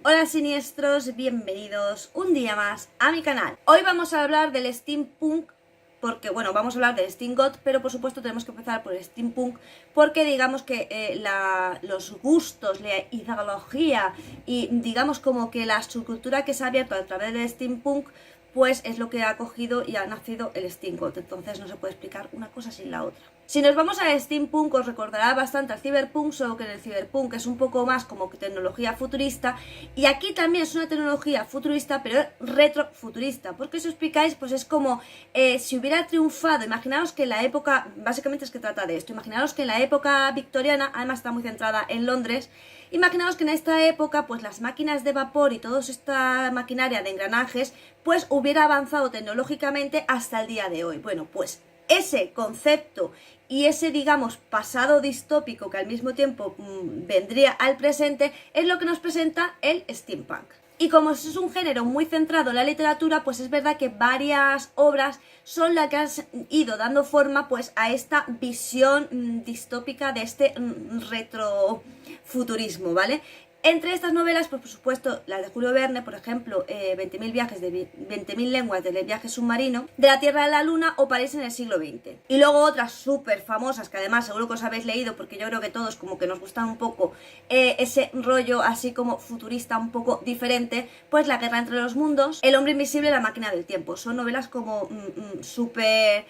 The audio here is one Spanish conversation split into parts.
Hola siniestros, bienvenidos un día más a mi canal. Hoy vamos a hablar del steampunk, porque bueno, vamos a hablar del steamgod, pero por supuesto tenemos que empezar por el steampunk, porque digamos que los gustos, la ideología y digamos como que la subcultura que se ha abierto a través del steampunk, pues es lo que ha cogido y ha nacido el steamgod. Entonces no se puede explicar una cosa sin la otra. Si nos vamos al steampunk, os recordará bastante al cyberpunk, solo que en el cyberpunk es un poco más como que tecnología futurista, y aquí también es una tecnología futurista, pero retrofuturista, porque si os explicáis, pues es como si hubiera triunfado. Imaginaos que en la época, básicamente es que trata de esto, imaginaos que en la época victoriana, además está muy centrada en Londres, imaginaos que en esta época, pues las máquinas de vapor y toda esta maquinaria de engranajes, pues hubiera avanzado tecnológicamente hasta el día de hoy. Bueno, pues ese concepto y ese, digamos, pasado distópico que al mismo tiempo vendría al presente es lo que nos presenta el steampunk. Y como es un género muy centrado en la literatura, pues es verdad que varias obras son las que han ido dando forma pues a esta visión distópica de este retrofuturismo, ¿vale? Entre estas novelas, pues por supuesto, las de Julio Verne, por ejemplo, 20.000 viajes de 20.000 lenguas del viaje submarino, de la Tierra a la Luna o París en el siglo XX. Y luego otras súper famosas, que además seguro que os habéis leído, porque yo creo que todos como que nos gustan un poco ese rollo así como futurista, un poco diferente, pues La guerra entre los mundos, El hombre invisible, La máquina del tiempo. Son novelas como súper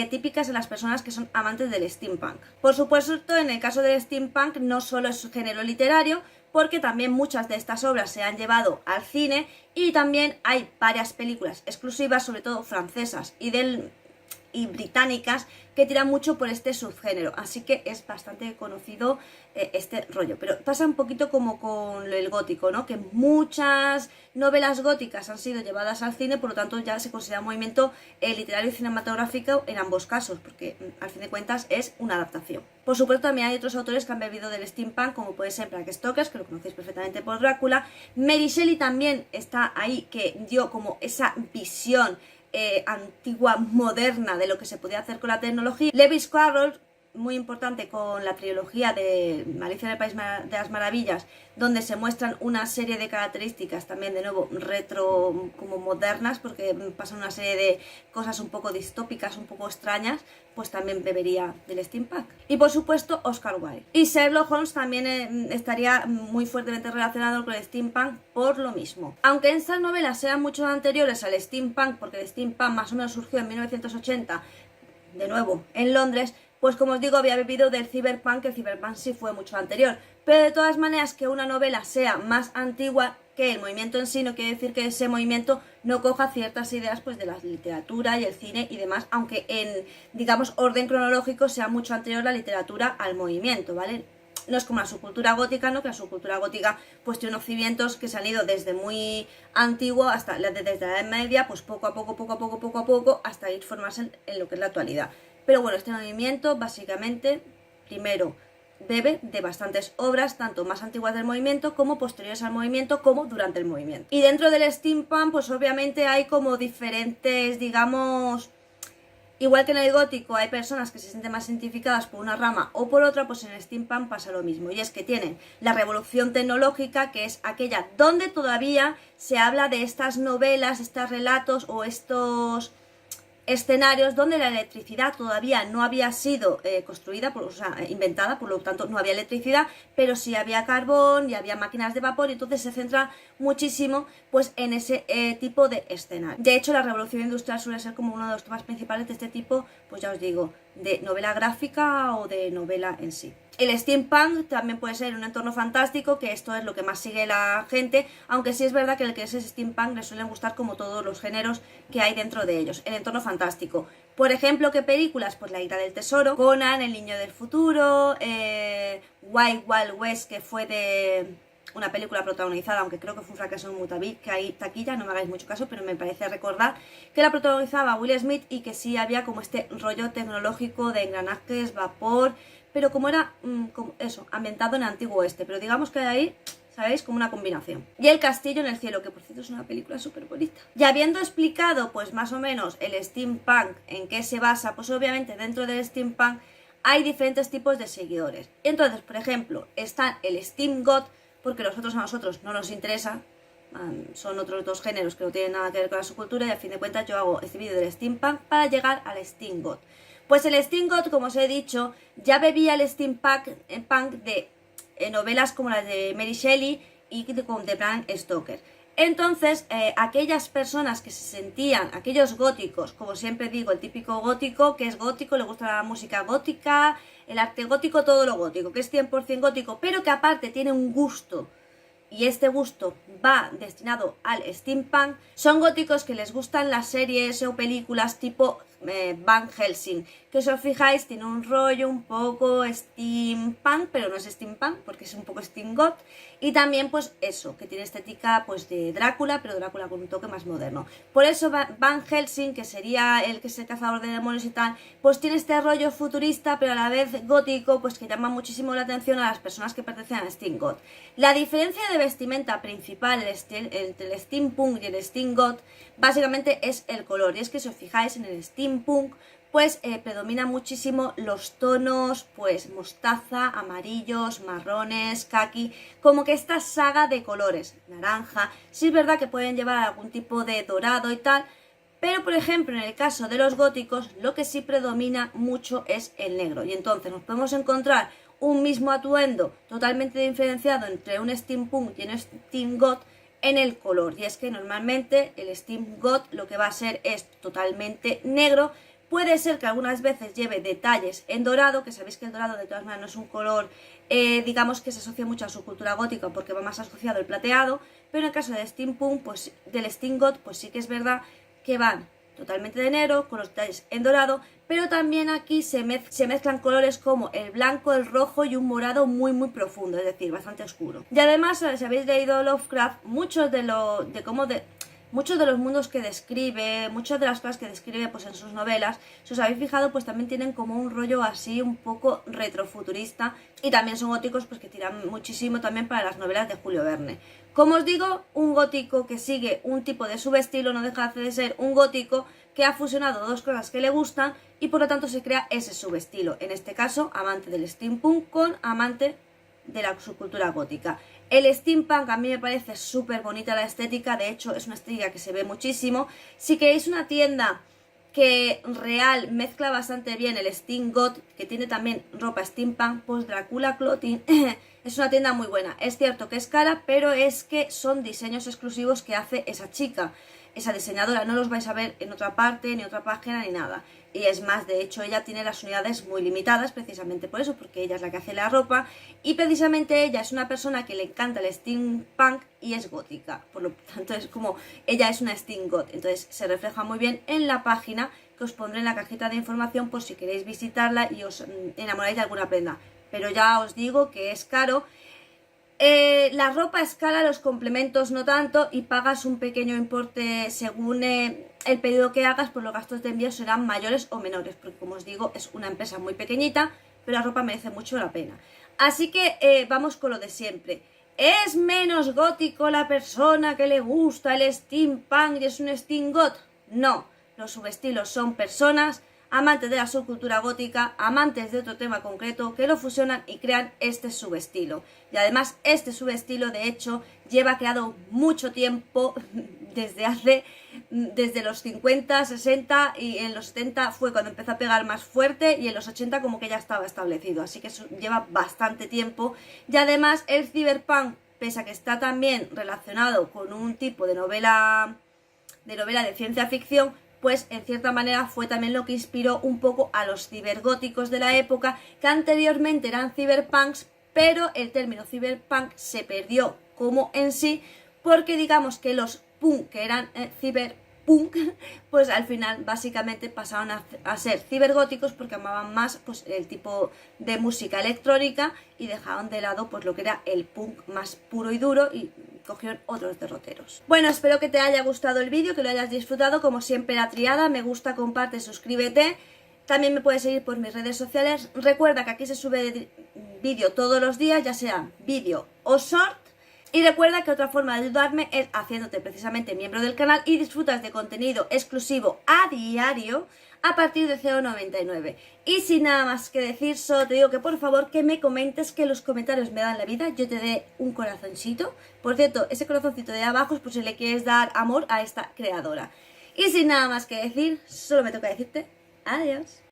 típicas de las personas que son amantes del steampunk. Por supuesto, en el caso del steampunk no solo es género literario, porque también muchas de estas obras se han llevado al cine y también hay varias películas exclusivas, sobre todo francesas y británicas, que tiran mucho por este subgénero, así que es bastante conocido este rollo. Pero pasa un poquito como con el gótico, ¿no? Que muchas novelas góticas han sido llevadas al cine, por lo tanto ya se considera un movimiento literario y cinematográfico en ambos casos, porque al fin de cuentas es una adaptación. Por supuesto también hay otros autores que han bebido del steampunk, como puede ser Bram Stoker, que lo conocéis perfectamente por Drácula. Mary Shelley también está ahí, que dio como esa visión antigua, moderna de lo que se podía hacer con la tecnología. Lewis Carroll, muy importante con la trilogía de Alicia en el País de las Maravillas, donde se muestran una serie de características también de nuevo retro como modernas, porque pasan una serie de cosas un poco distópicas, un poco extrañas, pues también bebería del steampunk. Y por supuesto Oscar Wilde. Y Sherlock Holmes también estaría muy fuertemente relacionado con el steampunk por lo mismo. Aunque estas novelas sean mucho anteriores al steampunk, porque el steampunk más o menos surgió en 1980, de nuevo en Londres, pues como os digo, había bebido del cyberpunk, que el cyberpunk sí fue mucho anterior. Pero de todas maneras, que una novela sea más antigua que el movimiento en sí no quiere decir que ese movimiento no coja ciertas ideas pues de la literatura y el cine y demás, aunque en, digamos, orden cronológico sea mucho anterior la literatura al movimiento, ¿vale? No es como la subcultura gótica, ¿no? Que la subcultura gótica pues tiene unos cimientos que se han ido desde muy antiguo hasta desde la Edad Media, pues poco a poco, hasta ir formarse en lo que es la actualidad. Pero bueno, este movimiento básicamente, primero, bebe de bastantes obras, tanto más antiguas del movimiento como posteriores al movimiento, como durante el movimiento. Y dentro del steampunk, pues obviamente hay como diferentes, digamos, igual que en el gótico hay personas que se sienten más identificadas por una rama o por otra, pues en el steampunk pasa lo mismo. Y es que tienen la revolución tecnológica, que es aquella donde todavía se habla de estas novelas, estos relatos o estos escenarios donde la electricidad todavía no había sido construida, o sea, inventada, por lo tanto no había electricidad, pero sí había carbón y había máquinas de vapor, y entonces se centra muchísimo pues en ese tipo de escenario. De hecho, la revolución industrial suele ser como uno de los temas principales de este tipo, pues ya os digo, de novela gráfica o de novela en sí. El steampunk también puede ser un entorno fantástico, que esto es lo que más sigue la gente, aunque sí es verdad que el que es steampunk le suelen gustar como todos los géneros que hay dentro de ellos. El entorno fantástico. Por ejemplo, ¿qué películas? Pues La Isla del Tesoro, Conan, El Niño del Futuro, Wild Wild West, que fue de una película protagonizada, aunque creo que fue un fracaso en que hay taquilla, no me hagáis mucho caso, pero me parece recordar que la protagonizaba Will Smith y que sí había como este rollo tecnológico de engranajes, vapor, pero como era como eso, ambientado en el antiguo oeste, pero digamos que de ahí, ¿sabéis? Como una combinación. Y El castillo en el cielo, que por cierto es una película súper bonita. Y habiendo explicado pues más o menos el steampunk, en qué se basa, pues obviamente dentro del steampunk hay diferentes tipos de seguidores. Entonces, por ejemplo, está el steamgod, porque los otros a nosotros no nos interesa. Son otros dos géneros que no tienen nada que ver con la subcultura y a fin de cuentas yo hago este vídeo del steampunk para llegar al steamgoth. Pues el steamgoth, como os he dicho, ya bebía el steampunk de novelas como las de Mary Shelley y de Bram Stoker. Entonces, aquellas personas que se sentían, aquellos góticos, como siempre digo, el típico gótico, que es gótico, le gusta la música gótica, el arte gótico, todo lo gótico, que es 100% gótico, pero que aparte tiene un gusto, y este gusto va destinado al steampunk, son góticos que les gustan las series o películas tipo Van Helsing, que si os fijáis tiene un rollo un poco steampunk, pero no es steampunk porque es un poco steamgoth, y también pues eso, que tiene estética pues de Drácula, pero Drácula con un toque más moderno. Por eso Van Helsing, que sería el que es el cazador de demonios y tal, pues tiene este rollo futurista pero a la vez gótico, pues que llama muchísimo la atención a las personas que pertenecen al steamgoth. La diferencia de vestimenta principal entre el steampunk y el steamgoth básicamente es el color, y es que si os fijáis en el steampunk pues predomina muchísimo los tonos pues mostaza, amarillos, marrones, caqui, como que esta saga de colores, naranja. Sí es verdad que pueden llevar algún tipo de dorado y tal, pero por ejemplo en el caso de los góticos lo que sí predomina mucho es el negro, y entonces nos podemos encontrar un mismo atuendo totalmente diferenciado entre un steampunk y un steamgoth en el color, y es que normalmente el steamgoth lo que va a ser es totalmente negro. Puede ser que algunas veces lleve detalles en dorado, que sabéis que el dorado de todas maneras no es un color, digamos que se asocia mucho a su cultura gótica porque va más asociado al plateado, pero en el caso del steampunk, pues del steamgoth, pues sí que es verdad que van totalmente de negro, con los detalles en dorado, pero también aquí se mezclan colores como el blanco, el rojo y un morado muy muy profundo, es decir, bastante oscuro. Y además, si habéis leído Lovecraft, muchos de los mundos que describe, muchas de las cosas que describe pues en sus novelas, si os habéis fijado, pues también tienen como un rollo así un poco retrofuturista, y también son góticos pues que tiran muchísimo también para las novelas de Julio Verne. Como os digo, un gótico que sigue un tipo de subestilo no deja de ser un gótico que ha fusionado dos cosas que le gustan y por lo tanto se crea ese subestilo, en este caso amante del steampunk con amante de la subcultura gótica. El steampunk a mí me parece súper bonita la estética, de hecho es una estética que se ve muchísimo. Si queréis una tienda que real mezcla bastante bien el steamgoth, que tiene también ropa steampunk, pues Dracula Clothing es una tienda muy buena. Es cierto que es cara, pero es que son diseños exclusivos que hace esa chica, esa diseñadora, no los vais a ver en otra parte, ni otra página, ni nada. Y es más, de hecho ella tiene las unidades muy limitadas precisamente por eso, porque ella es la que hace la ropa y precisamente ella es una persona que le encanta el steampunk y es gótica, por lo tanto es como ella es una steamgoth, entonces se refleja muy bien en la página que os pondré en la cajita de información por si queréis visitarla y os enamoráis de alguna prenda, pero ya os digo que es caro. La ropa es cara, los complementos no tanto, y pagas un pequeño importe según el pedido que hagas, pues los gastos de envío serán mayores o menores, porque como os digo es una empresa muy pequeñita, pero la ropa merece mucho la pena. Así que vamos con lo de siempre. ¿Es menos gótico la persona que le gusta el steampunk y es un steamgoth? No, los subestilos son personas amantes de la subcultura gótica, amantes de otro tema concreto, que lo fusionan y crean este subestilo. Y además este subestilo de hecho lleva creado mucho tiempo, desde los 50, 60 y en los 70 fue cuando empezó a pegar más fuerte y en los 80 como que ya estaba establecido, así que eso lleva bastante tiempo. Y además el cyberpunk, pese a que está también relacionado con un tipo de novela de ciencia ficción, pues en cierta manera fue también lo que inspiró un poco a los cibergóticos de la época, que anteriormente eran cyberpunks, pero el término cyberpunk se perdió como en sí, porque digamos que los punk que eran cyberpunk, pues al final básicamente pasaron a ser cibergóticos porque amaban más pues el tipo de música electrónica y dejaron de lado pues lo que era el punk más puro y duro y cogieron otros derroteros. Bueno, espero que te haya gustado el vídeo, que lo hayas disfrutado, como siempre la triada, me gusta, comparte, suscríbete. También me puedes seguir por mis redes sociales. Recuerda que aquí se sube vídeo todos los días, ya sea vídeo o short. Y recuerda que otra forma de ayudarme es haciéndote precisamente miembro del canal y disfrutas de contenido exclusivo a diario a partir de 0,99. Y sin nada más que decir, solo te digo que por favor que me comentes, que los comentarios me dan la vida, yo te dé un corazoncito. Por cierto, ese corazoncito de abajo es por si le quieres dar amor a esta creadora. Y sin nada más que decir, solo me toca decirte adiós.